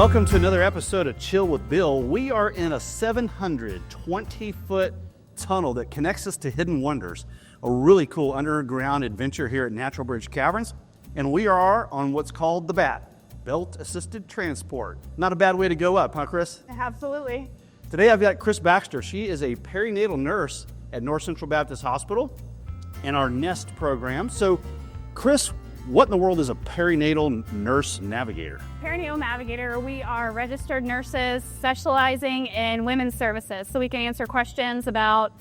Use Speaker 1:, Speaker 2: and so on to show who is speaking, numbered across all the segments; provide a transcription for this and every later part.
Speaker 1: Welcome to another episode of Chill with Bill. We are in a 720-foot tunnel that connects us to Hidden Wonders, a really cool underground adventure here at Natural Bridge Caverns. And we are on what's called the BAT, Belt Assisted Transport. Not a bad way to go up, huh, Kris?
Speaker 2: Absolutely.
Speaker 1: Today I've got Kris Baxter. She is a perinatal nurse at North Central Baptist Hospital in our NEST program. So, Kris, what in the world is a perinatal nurse navigator?
Speaker 2: Perinatal Navigator, we are registered nurses specializing in women's services. So we can answer questions about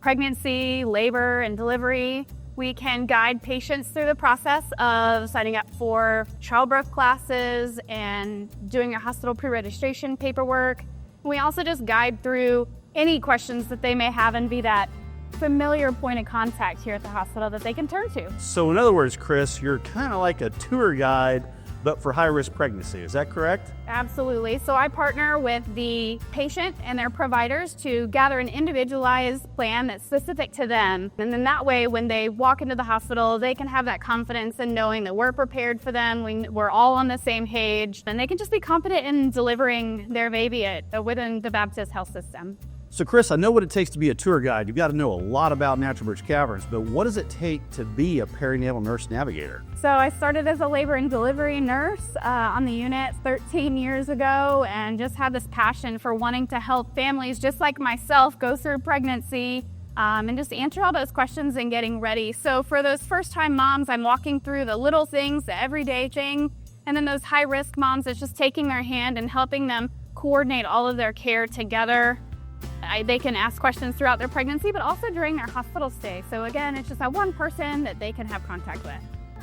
Speaker 2: pregnancy, labor, and delivery. We can guide patients through the process of signing up for childbirth classes and doing a hospital pre-registration paperwork. We also just guide through any questions that they may have and be that familiar point of contact here at the hospital that they can turn to.
Speaker 1: So in other words, Kris, you're kind of like a tour guide, but for high-risk pregnancy. Is that correct?
Speaker 2: Absolutely. So I partner with the patient and their providers to gather an individualized plan that's specific to them. And then that way, when they walk into the hospital, they can have that confidence in knowing that we're prepared for them, we're all on the same page, and they can just be confident in delivering their baby within the Baptist health system.
Speaker 1: So Kris, I know what it takes to be a tour guide. You've got to know a lot about Natural Bridge Caverns, but what does it take to be a perinatal nurse navigator?
Speaker 2: So I started as a labor and delivery nurse on the unit 13 years ago, and just had this passion for wanting to help families just like myself go through pregnancy and just answer all those questions and getting ready. So for those first-time moms, I'm walking through the little things, the everyday thing, and then those high-risk moms, it's just taking their hand and helping them coordinate all of their care together. They can ask questions throughout their pregnancy, but also during their hospital stay. So again, it's just that one person that they can have contact with.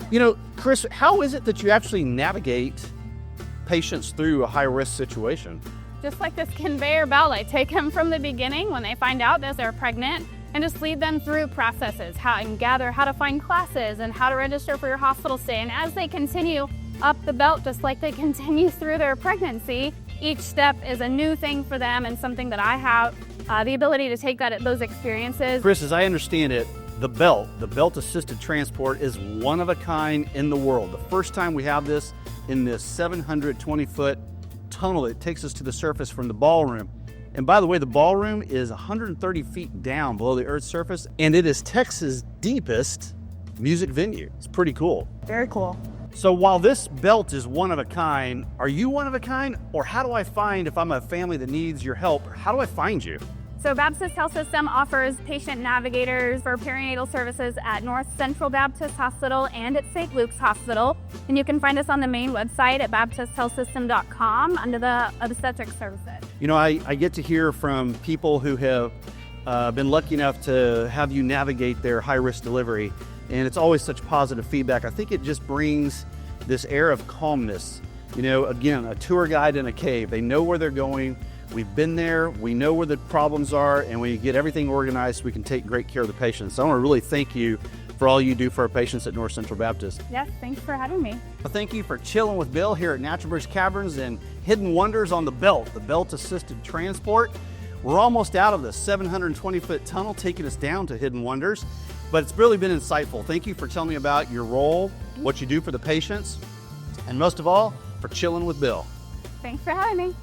Speaker 1: You know, Kris, how is it that you actually navigate patients through a high-risk situation?
Speaker 2: Just like this conveyor belt, I take them from the beginning when they find out that they're pregnant and just lead them through processes, how to find classes and how to register for your hospital stay. And as they continue up the belt, just like they continue through their pregnancy, each step is a new thing for them and something that I have the ability to take those experiences.
Speaker 1: Kris, as I understand it, the Belt Assisted Transport is one of a kind in the world. The first time we have this in this 720-foot tunnel that takes us to the surface from the ballroom. And by the way, the ballroom is 130 feet down below the Earth's surface, and it is Texas' deepest music venue. It's pretty cool.
Speaker 2: Very cool.
Speaker 1: So while this belt is one of a kind, are you one of a kind? Or how do I find, if I'm a family that needs your help, how do I find you?
Speaker 2: So Baptist Health System offers patient navigators for perinatal services at North Central Baptist Hospital and at St. Luke's Hospital. And you can find us on the main website at baptisthealthsystem.com under the obstetric services.
Speaker 1: You know, I get to hear from people who have been lucky enough to have you navigate their high-risk delivery, and it's always such positive feedback. I think it just brings this air of calmness. You know, again, a tour guide in a cave. They know where they're going. We've been there. We know where the problems are, and we get everything organized so we can take great care of the patients. So I want to really thank you for all you do for our patients at North Central Baptist.
Speaker 2: Yes, thanks for having me.
Speaker 1: Well, thank you for chilling with Bill here at Natural Bridge Caverns and Hidden Wonders on the Belt Assisted Transport. We're almost out of the 720-foot tunnel taking us down to Hidden Wonders, but it's really been insightful. Thank you for telling me about your role, what you do for the patients, and most of all, for chilling with Bill.
Speaker 2: Thanks for having me.